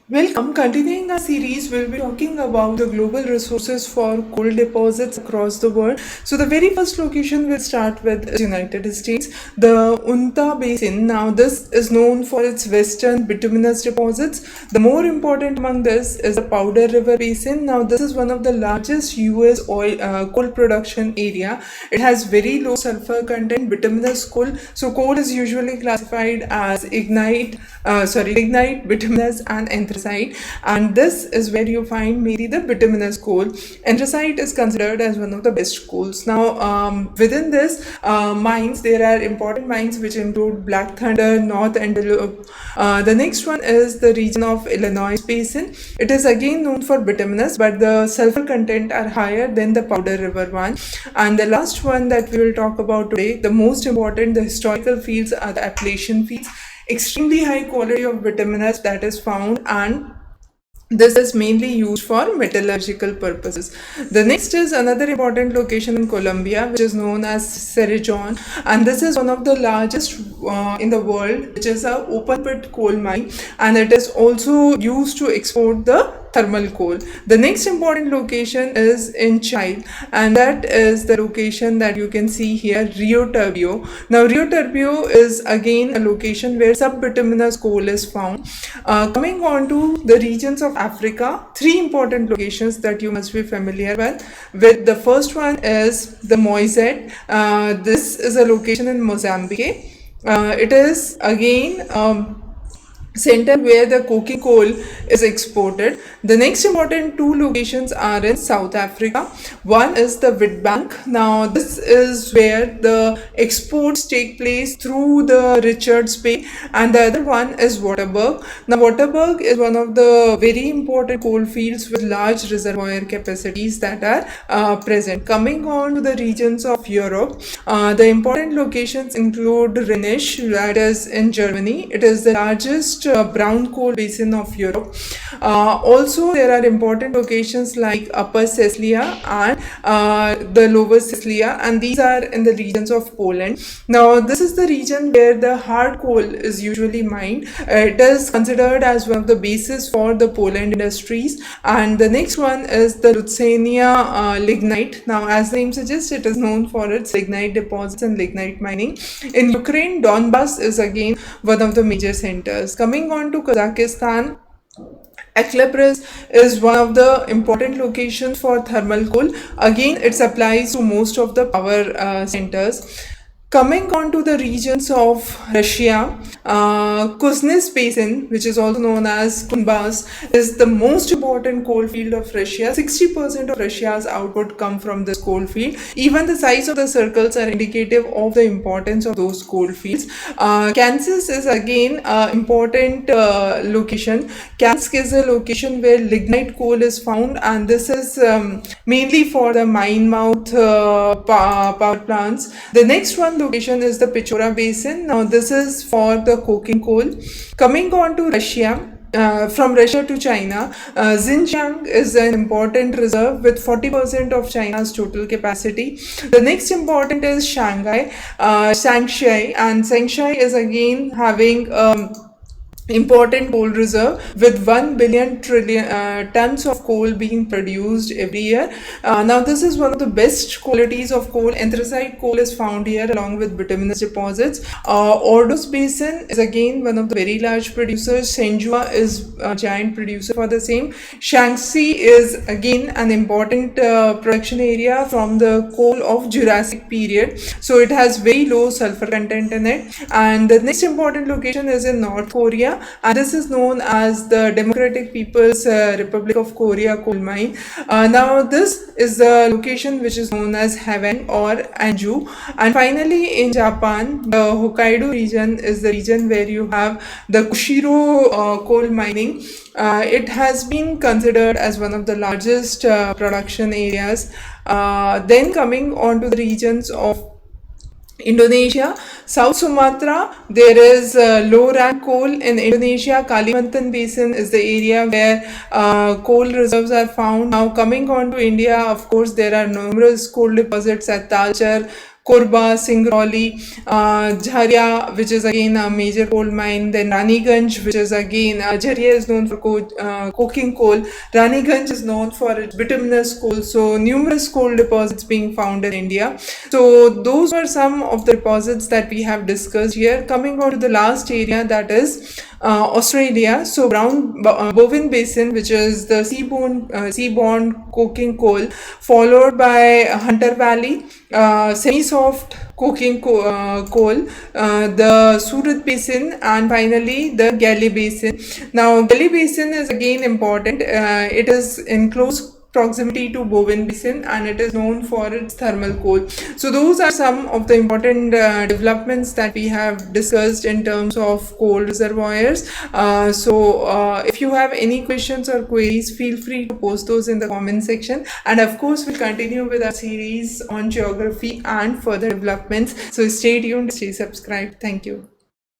Welcome. Continuing our series, we'll be talking about the global resources for coal deposits across the world. So, the very first location we'll start with is United States, the Unta Basin. Now, this is known for its western bituminous deposits. The more important among this is the Powder River Basin. Now, this is one of the largest U.S. oil coal production area. It has very low sulfur content, bituminous coal. So, coal is usually classified as lignite, bituminous, and anthracite. And this is where you find mainly the bituminous coal. Anthracite is considered as one of the best coals. Now, within this mines, there are important mines which include Black Thunder, North Antelope. The next one is the region of Illinois Basin. It is again known for bituminous, but the sulfur content are higher than the Powder River one. And the last one that we will talk about today, the most important, the historical fields are the Appalachian fields. Extremely high quality of bituminous that is found, and this is mainly used for metallurgical purposes. The next is another important location in Colombia, which is known as Cerrejón, and this is one of the largest in the world, which is a open pit coal mine, and it is also used to export the thermal coal. The next important location is in Chile, and that is the location that you can see here, Rio Turbio. Now, Rio Turbio is again a location where subbituminous coal is found. Coming on to the regions of Africa, three important locations that you must be familiar with. The first one is the Moisette. This is a location in Mozambique. It is again center where the coking coal is exported. The next important two locations are in South Africa. One is the Witbank. Now, this is where the exports take place through the Richards Bay, and the other one is Waterberg. Now, Waterberg is one of the very important coal fields with large reservoir capacities that are present. Coming on to the regions of Europe, the important locations include Rhenish, that is in Germany. It is the largest brown coal basin of Europe. Also, there are important locations like Upper Silesia and the Lower Silesia, and these are in the regions of Poland. Now, this is the region where the hard coal is usually mined. It is considered as one of the bases for the Poland industries. And the next one is the Lucania lignite. Now, as the name suggests, it is known for its lignite deposits and lignite mining. In Ukraine, Donbas is again one of the major centers. Coming on to Kazakhstan, Aklapris is one of the important locations for thermal coal. Again, it supplies to most of the power centers. Coming on to the regions of Russia, Kuznets Basin, which is also known as Kunbas, is the most important coal field of Russia. 60% of Russia's output come from this coal field. Even the size of the circles are indicative of the importance of those coal fields. Kansas is again an important location. Kansas is a location where lignite coal is found, and this is mainly for the mine mouth power plants. The next one location is the Pechora Basin. Now, this is for the coking coal. Coming on to Russia, from Russia to China, Xinjiang is an important reserve with 40% of China's total capacity. The next important is Shanghai, Shaanxi, and Shaanxi is again having important coal reserve with 1 billion trillion tons of coal being produced every year. Now, this is one of the best qualities of coal. Anthracite coal is found here along with bituminous deposits. Ordos Basin is again one of the very large producers. Senjua is a giant producer for the same. Shaanxi is again an important production area from the coal of Jurassic period. So it has very low sulfur content in it. And the next important location is in North Korea, and this is known as the Democratic People's Republic of Korea coal mine. Now, this is the location which is known as Haveng or Anju. And finally, in Japan, the Hokkaido region is the region where you have the Kushiro coal mining. It has been considered as one of the largest production areas. Then coming on to the regions of Indonesia, South Sumatra, there is low rank coal in Indonesia. Kalimantan Basin is the area where coal reserves are found. Now, coming on to India, of course, there are numerous coal deposits at Talcher, Korba, Singrauli, Jharia, which is again a major coal mine, then Raniganj, which is again, Jharia is known for coking coal, Raniganj is known for its bituminous coal, so numerous coal deposits being found in India. So those were some of the deposits that we have discussed here. Coming on to the last area, that is Australia. So Brown Bowen Basin, which is the seaborne coking coal, followed by Hunter Valley, semi-soft coking coal, the Surat Basin, and finally the Galley Basin. Now Galley Basin is again important. It is in close proximity to Bowen Basin, and it is known for its thermal coal. So those are some of the important developments that we have discussed in terms of coal reservoirs. If you have any questions or queries, feel free to post those in the comment section, and of course we'll continue with our series on geography and further developments. So stay tuned, stay subscribed. Thank you.